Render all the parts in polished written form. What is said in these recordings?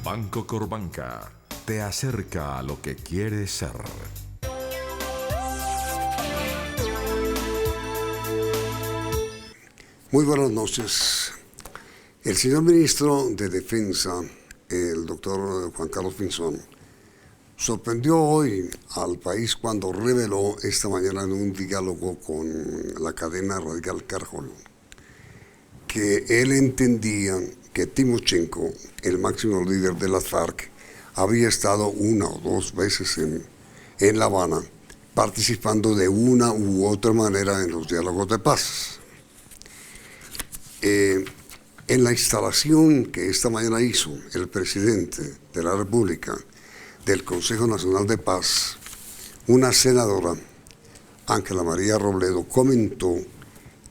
Banco Corbanca te acerca a lo que quieres ser. Muy buenas noches. El señor ministro de Defensa, el doctor Juan Carlos Pinzón, sorprendió hoy al país cuando reveló esta mañana en un diálogo con la cadena radial Caracol que él entendía que Timochenko, el máximo líder de las FARC, había estado una o dos veces en La Habana participando de una u otra manera en los diálogos de paz. En la instalación que esta mañana hizo el presidente de la República del Consejo Nacional de Paz, una senadora, Ángela María Robledo, comentó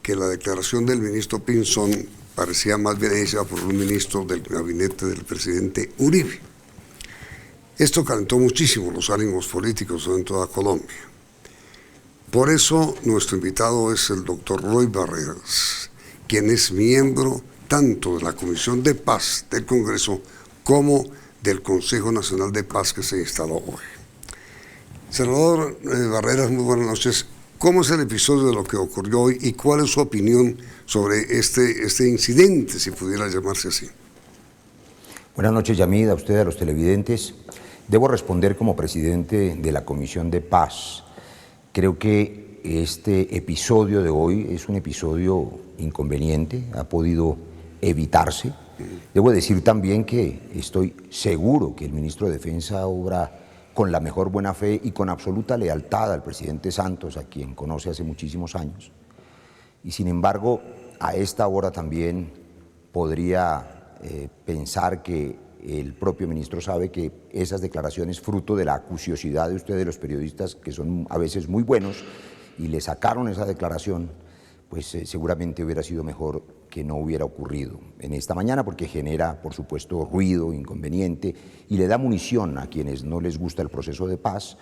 que la declaración del ministro Pinzón parecía más bien hecha por un ministro del gabinete del presidente Uribe. Esto calentó muchísimo los ánimos políticos en toda Colombia. Por eso nuestro invitado es el doctor Roy Barreras, quien es miembro tanto de la Comisión de Paz del Congreso como del Consejo Nacional de Paz que se instaló hoy. Senador Barreras, muy buenas noches. ¿Cómo es el episodio de lo que ocurrió hoy y cuál es su opinión sobre este incidente, si pudiera llamarse así? Buenas noches, Yamid, a usted, a los televidentes. Debo responder como presidente de la Comisión de Paz. Creo que este episodio de hoy es un episodio inconveniente, ha podido evitarse. Debo decir también que estoy seguro que el ministro de Defensa obra con la mejor buena fe y con absoluta lealtad al presidente Santos, a quien conoce hace muchísimos años. Y sin embargo, a esta hora también podría pensar que el propio ministro sabe que esas declaraciones, fruto de la acuciosidad de ustedes, los periodistas, que son a veces muy buenos, y le sacaron esa declaración, pues seguramente hubiera sido mejor que no hubiera ocurrido en esta mañana, porque genera, por supuesto, ruido, inconveniente, y le da munición a quienes no les gusta el proceso de paz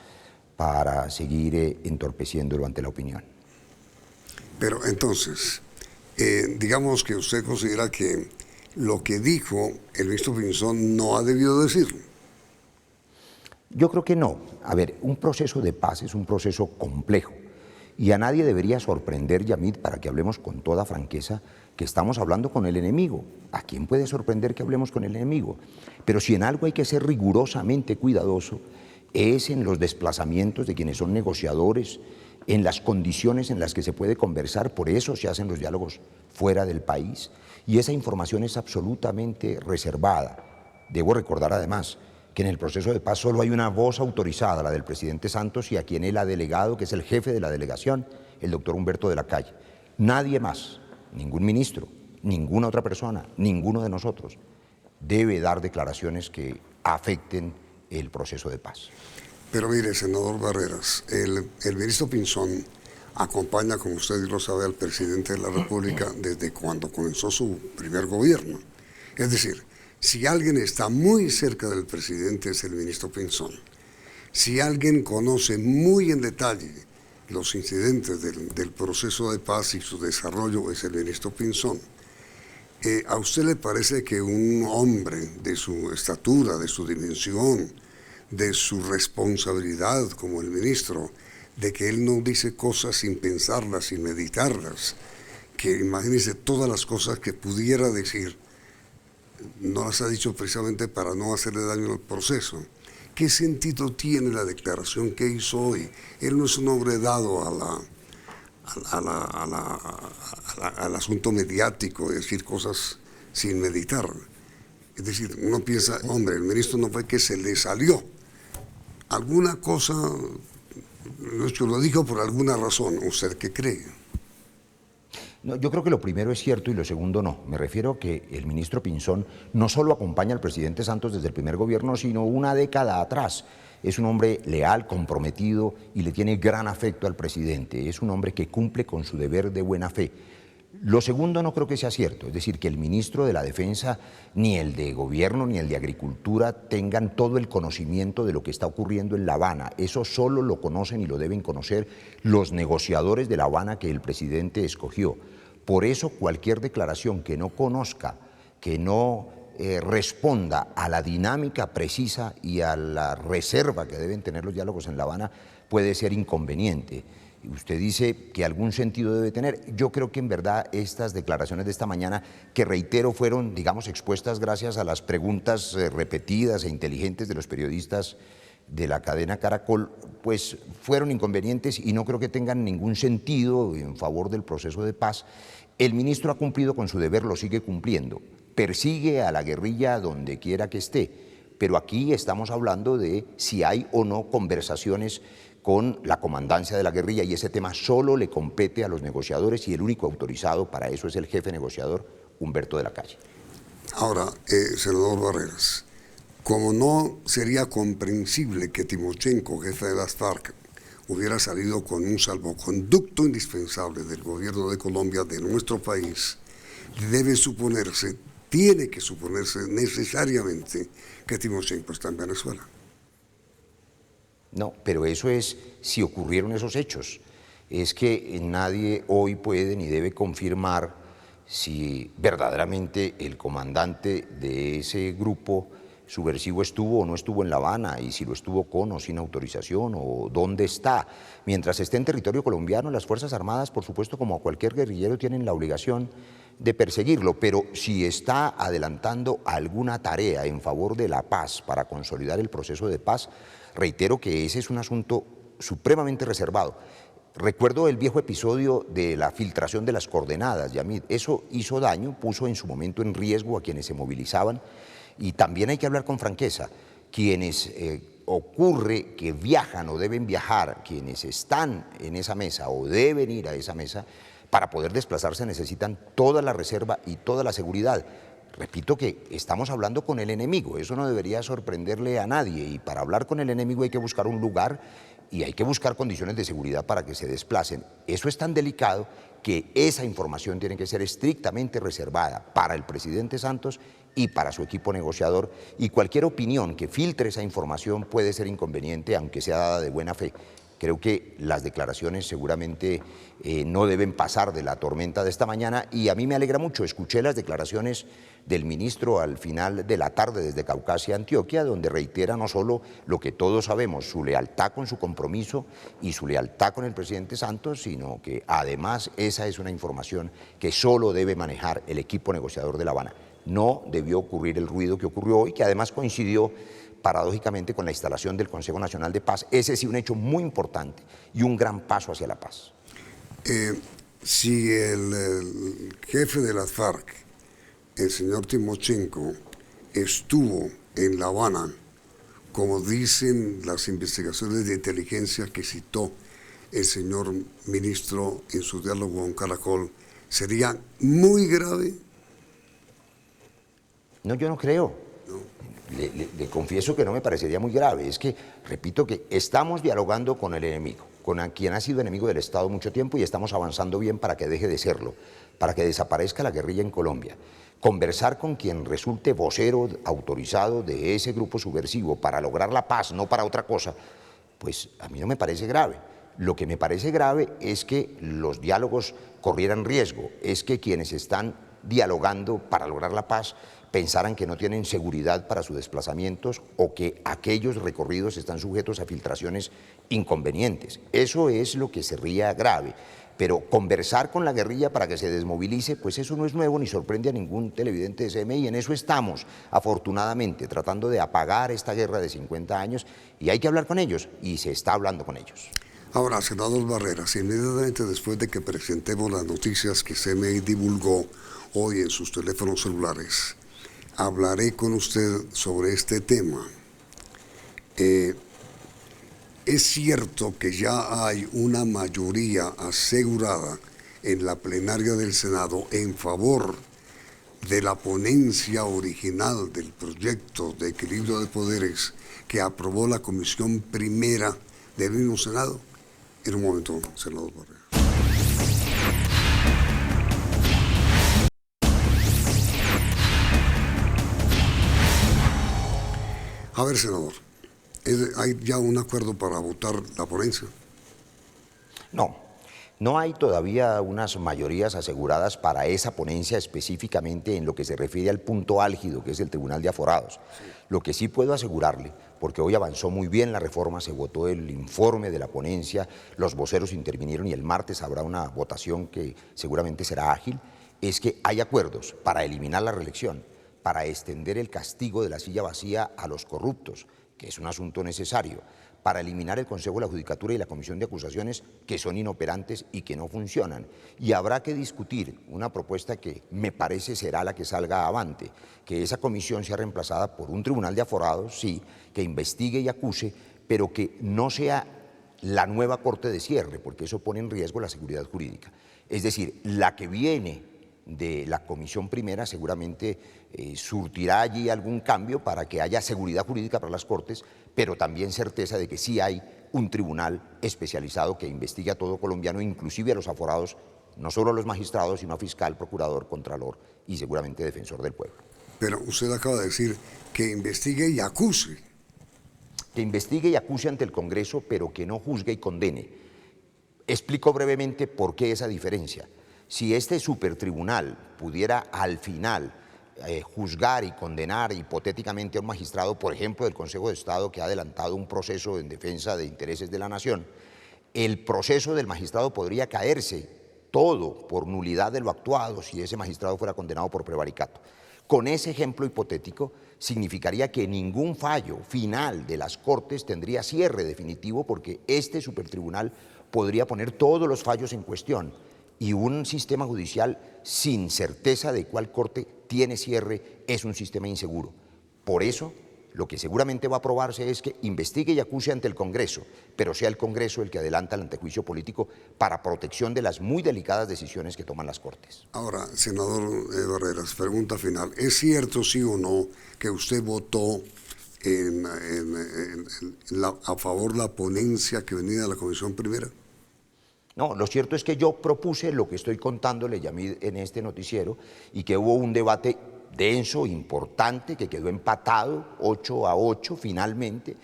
para seguir entorpeciéndolo ante la opinión. Pero entonces, digamos que usted considera que lo que dijo el ministro Pinzón no ha debido decirlo. Yo creo que no. A ver, un proceso de paz es un proceso complejo. Y a nadie debería sorprender, Yamid, para que hablemos con toda franqueza, que estamos hablando con el enemigo. ¿A quién puede sorprender que hablemos con el enemigo? Pero si en algo hay que ser rigurosamente cuidadoso, es en los desplazamientos de quienes son negociadores, en las condiciones en las que se puede conversar. Por eso se hacen los diálogos fuera del país. Y esa información es absolutamente reservada. Debo recordar además que en el proceso de paz solo hay una voz autorizada, la del presidente Santos, y a quien él ha delegado, que es el jefe de la delegación, el doctor Humberto de la Calle. Nadie más, ningún ministro, ninguna otra persona, ninguno de nosotros, debe dar declaraciones que afecten el proceso de paz. Pero mire, senador Barreras, el ministro Pinzón acompaña, como usted lo sabe, al presidente de la República desde cuando comenzó su primer gobierno. Es decir, si alguien está muy cerca del presidente es el ministro Pinzón. Si alguien conoce muy en detalle los incidentes del proceso de paz y su desarrollo es el ministro Pinzón. ¿A usted le parece que un hombre de su estatura, de su dimensión, de su responsabilidad como el ministro, de que él no dice cosas sin pensarlas, sin meditarlas, que imagínese todas las cosas que pudiera decir, no las ha dicho precisamente para no hacerle daño al proceso? ¿Qué sentido tiene la declaración que hizo hoy? Él no es un hombre dado al asunto mediático, de decir cosas sin meditar. Es decir, uno piensa, hombre, el ministro no fue que se le salió. Alguna cosa, lo dijo por alguna razón. ¿Usted qué cree? No, yo creo que lo primero es cierto y lo segundo no. Me refiero a que el ministro Pinzón no solo acompaña al presidente Santos desde el primer gobierno, sino una década atrás. Es un hombre leal, comprometido y le tiene gran afecto al presidente. Es un hombre que cumple con su deber de buena fe. Lo segundo no creo que sea cierto, es decir, que el ministro de la Defensa, ni el de Gobierno, ni el de Agricultura tengan todo el conocimiento de lo que está ocurriendo en La Habana. Eso solo lo conocen y lo deben conocer los negociadores de La Habana que el presidente escogió. Por eso cualquier declaración que no conozca, que no responda a la dinámica precisa y a la reserva que deben tener los diálogos en La Habana, puede ser inconveniente. Usted dice que algún sentido debe tener. Yo creo que en verdad estas declaraciones de esta mañana, que reitero fueron, digamos, expuestas gracias a las preguntas repetidas e inteligentes de los periodistas de la cadena Caracol, pues fueron inconvenientes y no creo que tengan ningún sentido en favor del proceso de paz. El ministro ha cumplido con su deber, lo sigue cumpliendo, persigue a la guerrilla donde quiera que esté, pero aquí estamos hablando de si hay o no conversaciones con la comandancia de la guerrilla, y ese tema solo le compete a los negociadores y el único autorizado para eso es el jefe negociador, Humberto de la Calle. Ahora, senador Barreras, como no sería comprensible que Timochenko, jefe de las FARC, hubiera salido con un salvoconducto indispensable del gobierno de Colombia, de nuestro país, debe suponerse, tiene que suponerse necesariamente que Timochenko está en Venezuela. No, pero eso es si ocurrieron esos hechos. Es que nadie hoy puede ni debe confirmar si verdaderamente el comandante de ese grupo subversivo estuvo o no estuvo en La Habana, y si lo estuvo con o sin autorización, o dónde está. Mientras esté en territorio colombiano, las Fuerzas Armadas, por supuesto, como cualquier guerrillero, tienen la obligación de perseguirlo, pero si está adelantando alguna tarea en favor de la paz para consolidar el proceso de paz, reitero que ese es un asunto supremamente reservado. Recuerdo el viejo episodio de la filtración de las coordenadas, Yamid. Eso hizo daño, puso en su momento en riesgo a quienes se movilizaban, y también hay que hablar con franqueza. Quienes ocurre que viajan o deben viajar, quienes están en esa mesa o deben ir a esa mesa, para poder desplazarse necesitan toda la reserva y toda la seguridad. Repito que estamos hablando con el enemigo, eso no debería sorprenderle a nadie, y para hablar con el enemigo hay que buscar un lugar y hay que buscar condiciones de seguridad para que se desplacen. Eso es tan delicado que esa información tiene que ser estrictamente reservada para el presidente Santos y para su equipo negociador, y cualquier opinión que filtre esa información puede ser inconveniente, aunque sea dada de buena fe. Creo que las declaraciones seguramente no deben pasar de la tormenta de esta mañana, y a mí me alegra mucho. Escuché las declaraciones del ministro al final de la tarde desde Caucasia, Antioquia, donde reitera no solo lo que todos sabemos, su lealtad con su compromiso y su lealtad con el presidente Santos, sino que además esa es una información que solo debe manejar el equipo negociador de La Habana. No debió ocurrir el ruido que ocurrió hoy, que además coincidió paradójicamente con la instalación del Consejo Nacional de Paz. Ese sí un hecho muy importante y un gran paso hacia la paz. Si el jefe de las FARC, el señor Timochenko, estuvo en La Habana, como dicen las investigaciones de inteligencia que citó el señor ministro en su diálogo con Caracol, ¿sería muy grave? No, yo no creo. Le confieso que no me parecería muy grave. Es que, repito, que estamos dialogando con el enemigo, con quien ha sido enemigo del Estado mucho tiempo, y estamos avanzando bien para que deje de serlo, para que desaparezca la guerrilla en Colombia. Conversar con quien resulte vocero autorizado de ese grupo subversivo para lograr la paz, no para otra cosa, pues a mí no me parece grave. Lo que me parece grave es que los diálogos corrieran riesgo, es que quienes están dialogando para lograr la paz pensaran que no tienen seguridad para sus desplazamientos, o que aquellos recorridos están sujetos a filtraciones inconvenientes. Eso es lo que sería grave. Pero conversar con la guerrilla para que se desmovilice, pues eso no es nuevo ni sorprende a ningún televidente de CMI. En eso estamos, afortunadamente, tratando de apagar esta guerra de 50 años, y hay que hablar con ellos, y se está hablando con ellos. Ahora, senador Barreras, inmediatamente después de que presentemos las noticias que CMI divulgó hoy en sus teléfonos celulares, hablaré con usted sobre este tema. Es cierto que ya hay una mayoría asegurada en la plenaria del Senado en favor de la ponencia original del proyecto de equilibrio de poderes que aprobó la Comisión Primera del mismo Senado. En un momento, senador Barreras. A ver, senador, ¿hay ya un acuerdo para votar la ponencia? No No hay todavía unas mayorías aseguradas para esa ponencia específicamente en lo que se refiere al punto álgido, que es el Tribunal de Aforados. Lo que sí puedo asegurarle, porque hoy avanzó muy bien la reforma, se votó el informe de la ponencia, los voceros intervinieron y el martes habrá una votación que seguramente será ágil, es que hay acuerdos para eliminar la reelección, para extender el castigo de la silla vacía a los corruptos, que es un asunto necesario, para eliminar el Consejo de la Judicatura y la Comisión de Acusaciones, que son inoperantes y que no funcionan. Y habrá que discutir una propuesta que me parece será la que salga avante, que esa comisión sea reemplazada por un tribunal de aforados, sí, que investigue y acuse, pero que no sea la nueva corte de cierre, porque eso pone en riesgo la seguridad jurídica. Es decir, la que viene de la Comisión Primera seguramente surtirá allí algún cambio para que haya seguridad jurídica para las Cortes, pero también certeza de que sí hay un tribunal especializado que investigue a todo colombiano, inclusive a los aforados, no solo a los magistrados, sino a fiscal, procurador, contralor y seguramente defensor del pueblo. Pero usted acaba de decir que investigue y acuse. Que investigue y acuse ante el Congreso, pero que no juzgue y condene. Explico brevemente por qué esa diferencia. Si este supertribunal pudiera al final juzgar y condenar hipotéticamente a un magistrado, por ejemplo, del Consejo de Estado que ha adelantado un proceso en defensa de intereses de la nación, el proceso del magistrado podría caerse todo por nulidad de lo actuado si ese magistrado fuera condenado por prevaricato. Con ese ejemplo hipotético, significaría que ningún fallo final de las Cortes tendría cierre definitivo porque este supertribunal podría poner todos los fallos en cuestión y un sistema judicial sin certeza de cuál corte tiene cierre es un sistema inseguro. Por eso, lo que seguramente va a aprobarse es que investigue y acuse ante el Congreso, pero sea el Congreso el que adelanta el antejuicio político para protección de las muy delicadas decisiones que toman las Cortes. Ahora, senador Barreras, pregunta final. ¿Es cierto, sí o no, que usted votó a favor de la ponencia que venía de la Comisión Primera? No, lo cierto es que yo propuse lo que estoy contándole, Yamid, en este noticiero, y que hubo un debate denso, importante, que quedó empatado 8-8 finalmente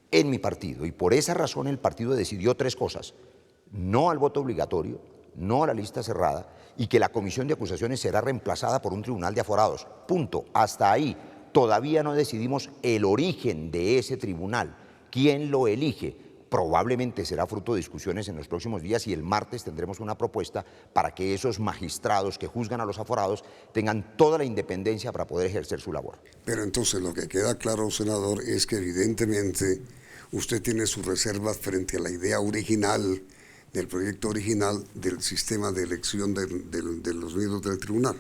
en mi partido. Y por esa razón el partido decidió tres cosas: no al voto obligatorio, no a la lista cerrada, y que la comisión de acusaciones será reemplazada por un tribunal de aforados. Punto. Hasta ahí. Todavía no decidimos el origen de ese tribunal. ¿Quién lo elige? Probablemente será fruto de discusiones en los próximos días y el martes tendremos una propuesta para que esos magistrados que juzgan a los aforados tengan toda la independencia para poder ejercer su labor. Pero entonces lo que queda claro, senador, es que evidentemente usted tiene sus reservas frente a la idea original, del proyecto original del sistema de elección de los miembros del tribunal.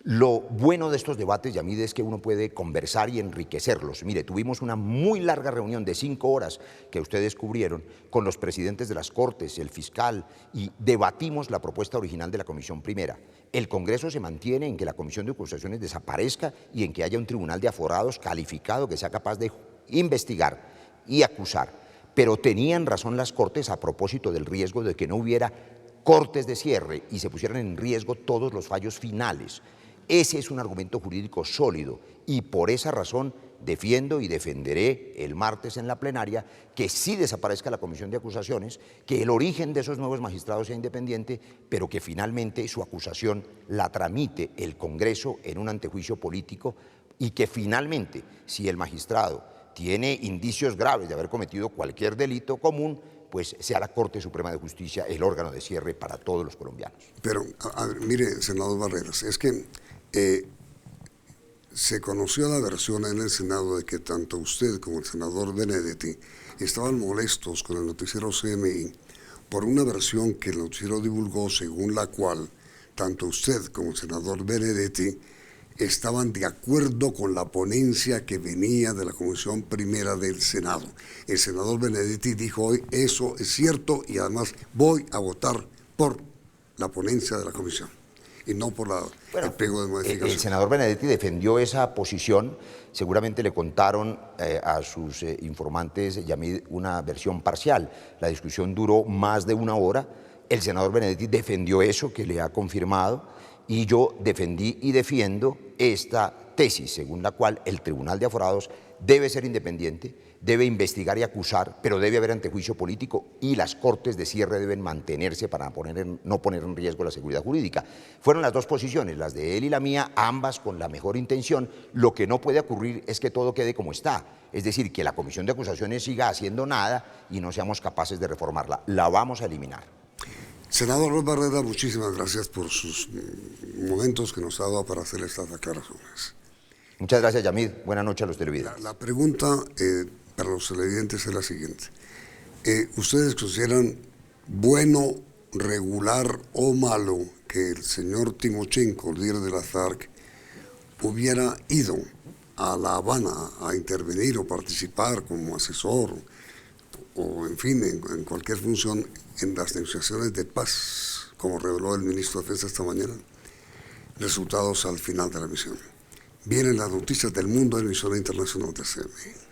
Lo bueno de estos debates, Yamid, es que uno puede conversar y enriquecerlos. Mire, tuvimos una muy larga reunión de 5 horas que ustedes cubrieron con los presidentes de las Cortes, el fiscal, y debatimos la propuesta original de la Comisión Primera. El Congreso se mantiene en que la Comisión de Acusaciones desaparezca y en que haya un tribunal de aforados calificado que sea capaz de investigar y acusar. Pero tenían razón las Cortes a propósito del riesgo de que no hubiera cortes de cierre y se pusieran en riesgo todos los fallos finales. Ese es un argumento jurídico sólido y por esa razón defiendo y defenderé el martes en la plenaria que sí desaparezca la Comisión de Acusaciones, que el origen de esos nuevos magistrados sea independiente, pero que finalmente su acusación la tramite el Congreso en un antejuicio político y que finalmente, si el magistrado tiene indicios graves de haber cometido cualquier delito común, pues sea la Corte Suprema de Justicia el órgano de cierre para todos los colombianos. Pero, mire, senador Barreras, es que se conoció la versión en el Senado de que tanto usted como el senador Benedetti estaban molestos con el noticiero CMI por una versión que el noticiero divulgó según la cual tanto usted como el senador Benedetti estaban de acuerdo con la ponencia que venía de la Comisión Primera del Senado. El senador Benedetti dijo hoy, eso es cierto y además voy a votar por la ponencia de la comisión y no por el pliego de modificación. El senador Benedetti defendió esa posición, seguramente le contaron a sus informantes, Yamid, una versión parcial. La discusión duró más de 1 hora, el senador Benedetti defendió eso que le ha confirmado y yo defendí y defiendo esta tesis según la cual el Tribunal de Aforados debe ser independiente, debe investigar y acusar, pero debe haber antejuicio político y las cortes de cierre deben mantenerse para no poner en riesgo la seguridad jurídica. Fueron las dos posiciones, las de él y la mía, ambas con la mejor intención. Lo que no puede ocurrir es que todo quede como está, es decir, que la comisión de acusaciones siga haciendo nada y no seamos capaces de reformarla. La vamos a eliminar. Senador Roy Barreras, muchísimas gracias por sus momentos que nos ha dado para hacer estas declaraciones. Muchas gracias, Yamid. Buenas noches a los televidentes. La pregunta para los televidentes es la siguiente. ¿Ustedes consideran bueno, regular o malo que el señor Timochenko, líder de las FARC, hubiera ido a La Habana a intervenir o participar como asesor o, en fin, en cualquier función en las negociaciones de paz, como reveló el ministro de Defensa esta mañana? Resultados al final de la misión. Vienen las noticias del mundo en emisión internacional de CNE.